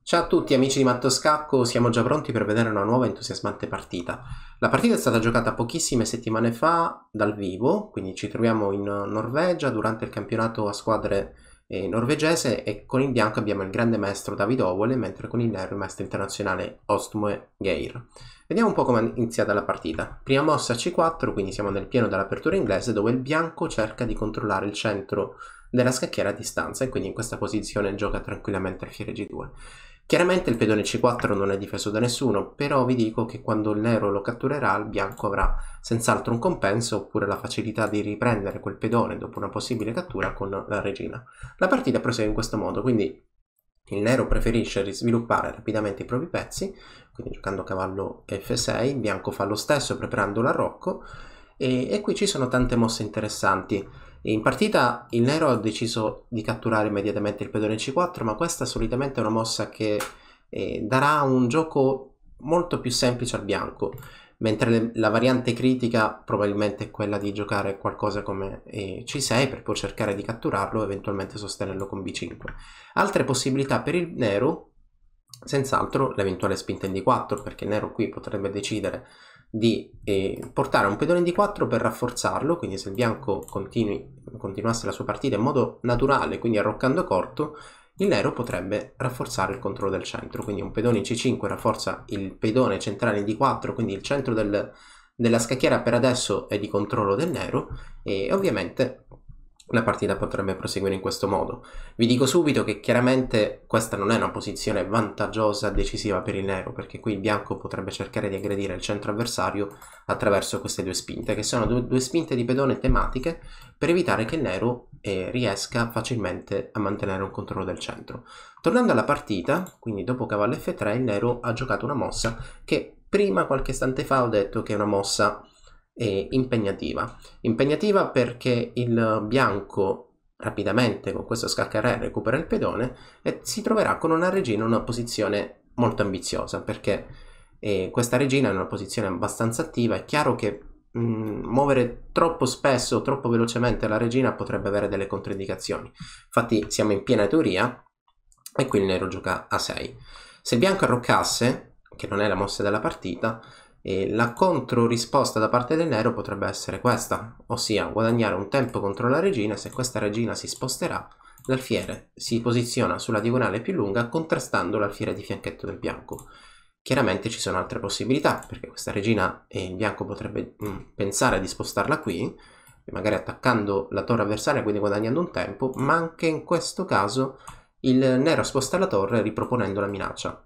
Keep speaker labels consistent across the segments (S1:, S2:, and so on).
S1: Ciao a tutti amici di Matto Scacco, siamo già pronti per vedere una nuova entusiasmante partita. La partita è stata giocata pochissime settimane fa dal vivo, quindi ci troviamo in Norvegia durante il campionato a squadre norvegese e con il bianco abbiamo il grande maestro David Ovole, mentre con il nero il maestro internazionale Ostmue Geir. Vediamo un po' come è iniziata la partita. Prima mossa C4, quindi siamo nel pieno dell'apertura inglese dove il bianco cerca di controllare il centro della scacchiera a distanza e quindi in questa posizione gioca tranquillamente alfiere G2. Chiaramente il pedone C4 non è difeso da nessuno, però vi dico che quando il nero lo catturerà, il bianco avrà senz'altro un compenso oppure la facilità di riprendere quel pedone dopo una possibile cattura con la regina. La partita prosegue in questo modo, quindi il nero preferisce risviluppare rapidamente i propri pezzi, quindi giocando cavallo F6, il bianco fa lo stesso preparando l'arrocco e qui ci sono tante mosse interessanti. In partita il nero ha deciso di catturare immediatamente il pedone C4, ma questa solitamente è una mossa che darà un gioco molto più semplice al bianco, mentre la variante critica probabilmente è quella di giocare qualcosa come C6 per poi cercare di catturarlo e eventualmente sostenerlo con B5. Altre possibilità per il nero, senz'altro l'eventuale spinta in D4, perché il nero qui potrebbe decidere di portare un pedone in D4 per rafforzarlo, quindi se il bianco continuasse la sua partita in modo naturale, quindi arroccando corto, il nero potrebbe rafforzare il controllo del centro, quindi un pedone in C5 rafforza il pedone centrale in D4, quindi il centro della scacchiera per adesso è di controllo del nero e ovviamente la partita potrebbe proseguire in questo modo. Vi dico subito che chiaramente questa non è una posizione vantaggiosa decisiva per il nero, perché qui il bianco potrebbe cercare di aggredire il centro avversario attraverso queste due spinte, che sono due spinte di pedone tematiche per evitare che il nero riesca facilmente a mantenere un controllo del centro. Tornando alla partita, quindi dopo cavallo F3, il nero ha giocato una mossa che prima, qualche istante fa, ho detto che è una mossa impegnativa perché il bianco rapidamente con questo scacca re recupera il pedone e si troverà con una regina in una posizione molto ambiziosa, perché questa regina è in una posizione abbastanza attiva. È chiaro che muovere troppo spesso, troppo velocemente la regina potrebbe avere delle controindicazioni, infatti siamo in piena teoria e qui il nero gioca a 6. Se il bianco arroccasse, che non è la mossa della partita, la controrisposta da parte del nero potrebbe essere questa, ossia guadagnare un tempo contro la regina. Se questa regina si sposterà, l'alfiere si posiziona sulla diagonale più lunga contrastando l'alfiere di fianchetto del bianco. Chiaramente ci sono altre possibilità, perché questa regina il bianco potrebbe pensare di spostarla qui, magari attaccando la torre avversaria, quindi guadagnando un tempo, ma anche in questo caso il nero sposta la torre riproponendo la minaccia.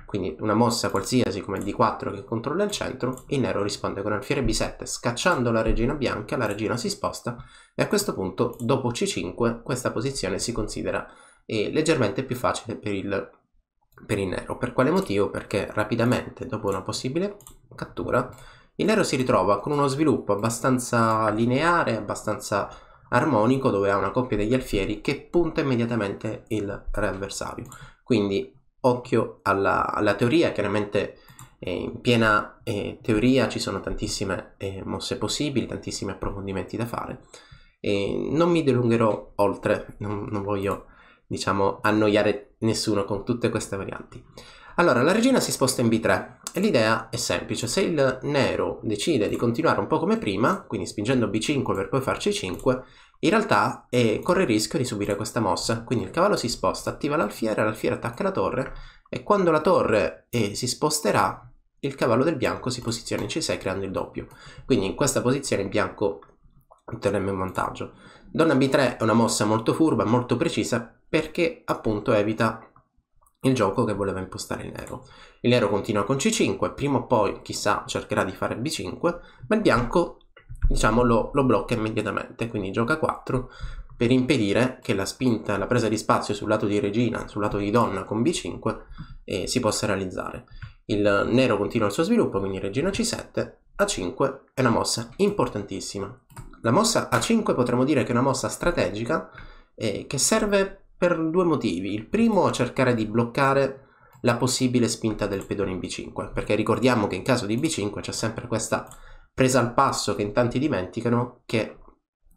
S1: Quindi una mossa qualsiasi come il D4 che controlla il centro, il nero risponde con alfiere B7 scacciando la regina bianca, la regina si sposta e a questo punto dopo C5 questa posizione si considera leggermente più facile per il nero. Per quale motivo? Perché rapidamente dopo una possibile cattura il nero si ritrova con uno sviluppo abbastanza lineare, abbastanza armonico, dove ha una coppia degli alfieri che punta immediatamente il re avversario. Quindi occhio alla teoria, chiaramente in piena teoria ci sono tantissime mosse possibili, tantissimi approfondimenti da fare. Non mi dilungherò oltre, non voglio diciamo annoiare nessuno con tutte queste varianti. Allora, la regina si sposta in B3 e l'idea è semplice: se il nero decide di continuare un po' come prima, quindi spingendo B5 per poi far C5, in realtà corre il rischio di subire questa mossa. Quindi il cavallo si sposta, attiva l'alfiere attacca la torre e quando la torre si sposterà il cavallo del bianco si posiziona in C6 creando il doppio. Quindi in questa posizione il bianco otterrebbe un vantaggio. Donna B3 è una mossa molto furba, molto precisa, perché appunto evita il gioco che voleva impostare il nero. Il nero continua con C5, prima o poi chissà cercherà di fare B5, ma il bianco diciamo lo blocca immediatamente, quindi gioca 4 per impedire che la spinta, la presa di spazio sul lato di regina, sul lato di donna con B5 si possa realizzare. Il nero continua il suo sviluppo, quindi regina C7, A5 è una mossa importantissima. La mossa A5 potremmo dire che è una mossa strategica che serve per due motivi. Il primo, cercare di bloccare la possibile spinta del pedone in B5, perché ricordiamo che in caso di B5 c'è sempre questa presa al passo che in tanti dimenticano, che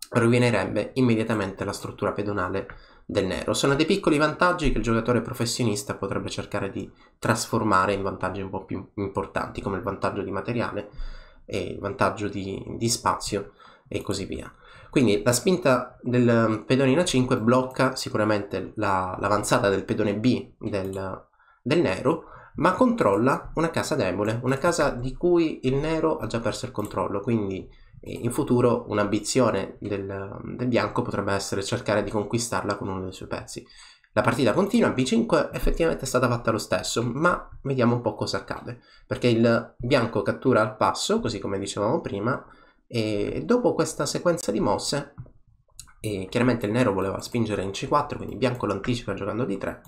S1: rovinerebbe immediatamente la struttura pedonale del nero. Sono dei piccoli vantaggi che il giocatore professionista potrebbe cercare di trasformare in vantaggi un po' più importanti, come il vantaggio di materiale e il vantaggio di spazio e così via. Quindi la spinta del pedone in A5 blocca sicuramente l'avanzata del pedone B del nero, ma controlla una casa debole, una casa di cui il nero ha già perso il controllo, quindi in futuro un'ambizione del bianco potrebbe essere cercare di conquistarla con uno dei suoi pezzi. La partita continua, B5 effettivamente è stata fatta lo stesso, ma vediamo un po' cosa accade, perché il bianco cattura al passo, così come dicevamo prima, e dopo questa sequenza di mosse, chiaramente il nero voleva spingere in C4, quindi il bianco lo anticipa giocando D3,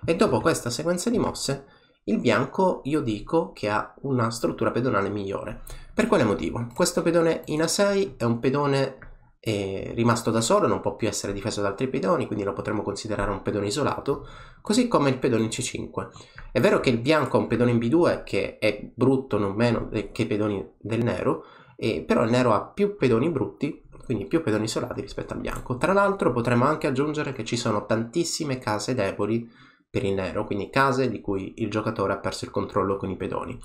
S1: e dopo questa sequenza di mosse il bianco, io dico, che ha una struttura pedonale migliore. Per quale motivo? Questo pedone in A6 è un pedone rimasto da solo, non può più essere difeso da altri pedoni, quindi lo potremmo considerare un pedone isolato, così come il pedone in C5. È vero che il bianco ha un pedone in B2 che è brutto non meno che i pedoni del nero, però il nero ha più pedoni brutti, quindi più pedoni isolati rispetto al bianco. Tra l'altro potremmo anche aggiungere che ci sono tantissime case deboli per il nero, quindi case di cui il giocatore ha perso il controllo con i pedoni,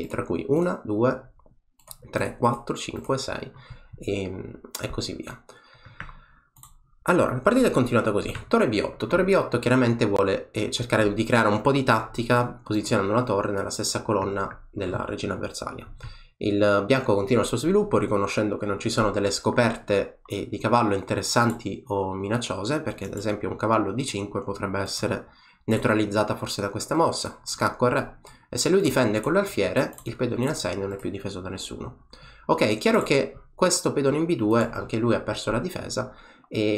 S1: tra cui 1, 2, 3, 4, 5, 6 e così via. Allora, la partita è continuata così. Torre B8. Torre B8 chiaramente vuole cercare di creare un po' di tattica posizionando la torre nella stessa colonna della regina avversaria. Il bianco continua il suo sviluppo riconoscendo che non ci sono delle scoperte di cavallo interessanti o minacciose, perché ad esempio un cavallo D5 potrebbe essere neutralizzata forse da questa mossa, scacco a re, e se lui difende con l'alfiere il pedone in A6 non è più difeso da nessuno. Ok, è chiaro che questo pedone in B2 anche lui ha perso la difesa,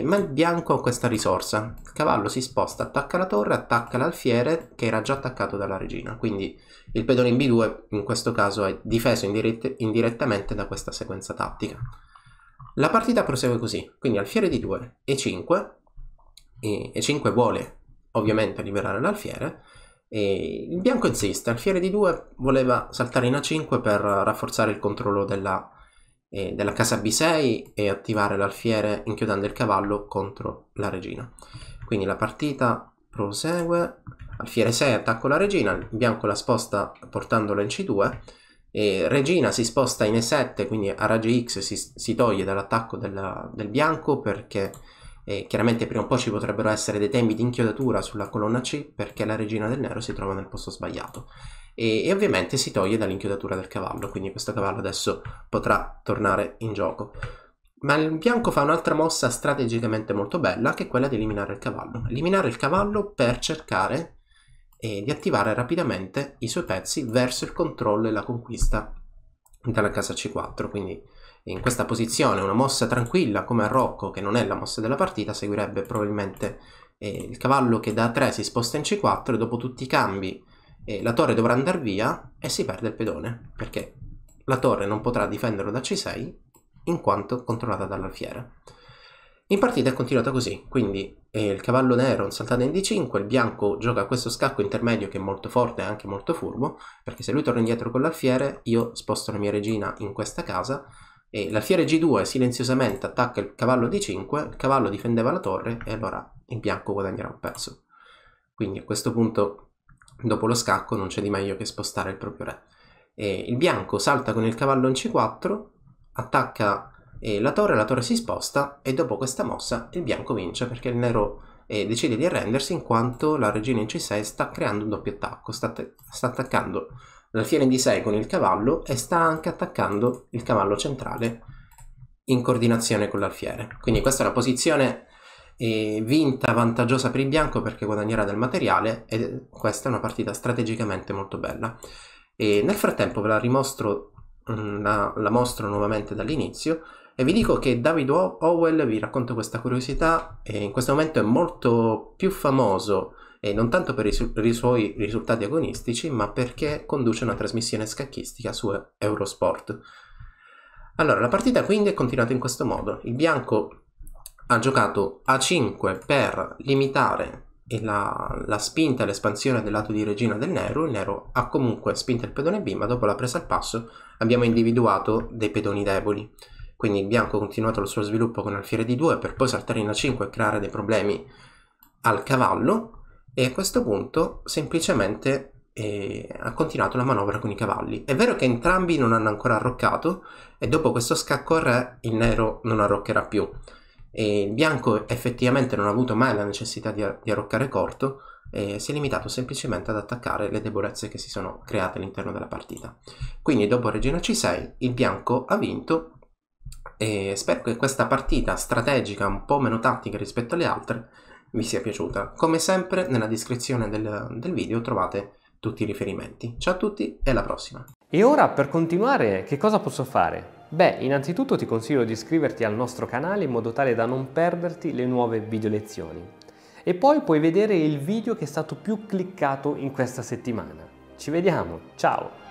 S1: ma il bianco ha questa risorsa, il cavallo si sposta, attacca la torre, attacca l'alfiere che era già attaccato dalla regina, quindi il pedone in B2 in questo caso è difeso indirettamente da questa sequenza tattica. La partita prosegue così, quindi alfiere di 2, E5, E5 vuole ovviamente liberare l'alfiere, e il bianco insiste, alfiere di 2 voleva saltare in A5 per rafforzare il controllo della casa B6 e attivare l'alfiere inchiodando il cavallo contro la regina. Quindi la partita prosegue, alfiere 6 attacco la regina, il bianco la sposta portandola in C2, e regina si sposta in E7, quindi a raggi X si toglie dall'attacco del bianco perché chiaramente prima o poi ci potrebbero essere dei tempi di inchiodatura sulla colonna C perché la regina del nero si trova nel posto sbagliato e ovviamente si toglie dall'inchiodatura del cavallo, quindi questo cavallo adesso potrà tornare in gioco. Ma il bianco fa un'altra mossa strategicamente molto bella, che è quella di eliminare il cavallo. Eliminare il cavallo per cercare di attivare rapidamente i suoi pezzi verso il controllo e la conquista dalla casa C4, quindi in questa posizione una mossa tranquilla come a Rocco, che non è la mossa della partita, seguirebbe probabilmente il cavallo che da A3 si sposta in C4 e dopo tutti i cambi la torre dovrà andare via e si perde il pedone, perché la torre non potrà difenderlo da C6 in quanto controllata dall'alfiere. In partita è continuata così, quindi il cavallo nero saltato in D5, il bianco gioca questo scacco intermedio che è molto forte e anche molto furbo, perché se lui torna indietro con l'alfiere io sposto la mia regina in questa casa, e l'alfiere G2 silenziosamente attacca il cavallo D5, il cavallo difendeva la torre e allora il bianco guadagnerà un pezzo. Quindi a questo punto, dopo lo scacco, non c'è di meglio che spostare il proprio re. Il bianco salta con il cavallo in C4, attacca la torre si sposta e dopo questa mossa il bianco vince perché il nero decide di arrendersi in quanto la regina in C6 sta creando un doppio attacco, sta attaccando l'alfiere in D6 con il cavallo e sta anche attaccando il cavallo centrale in coordinazione con l'alfiere. Quindi questa è una posizione vinta, vantaggiosa per il bianco perché guadagnerà del materiale e questa è una partita strategicamente molto bella. E nel frattempo ve la rimostro, la mostro nuovamente dall'inizio e vi dico che David Howell, vi racconto questa curiosità, in questo momento è molto più famoso e non tanto per i suoi risultati agonistici, ma perché conduce una trasmissione scacchistica su Eurosport. Allora, la partita quindi è continuata in questo modo. Il bianco ha giocato A5 per limitare la spinta e l'espansione del lato di regina del nero. Il nero ha comunque spinto il pedone B, ma dopo la presa al passo abbiamo individuato dei pedoni deboli. Quindi il bianco ha continuato il suo sviluppo con alfiere D2 per poi saltare in A5 e creare dei problemi al cavallo e a questo punto semplicemente ha continuato la manovra con i cavalli. È vero che entrambi non hanno ancora arroccato e dopo questo scacco a re il nero non arroccherà più. E il bianco effettivamente non ha avuto mai la necessità di arroccare corto e si è limitato semplicemente ad attaccare le debolezze che si sono create all'interno della partita. Quindi dopo regina c6 il bianco ha vinto e spero che questa partita strategica un po' meno tattica rispetto alle altre vi sia piaciuta. Come sempre nella descrizione del video trovate tutti i riferimenti. Ciao a tutti e alla prossima!
S2: E ora per continuare che cosa posso fare? Beh, innanzitutto ti consiglio di iscriverti al nostro canale in modo tale da non perderti le nuove video lezioni. E poi puoi vedere il video che è stato più cliccato in questa settimana. Ci vediamo, ciao!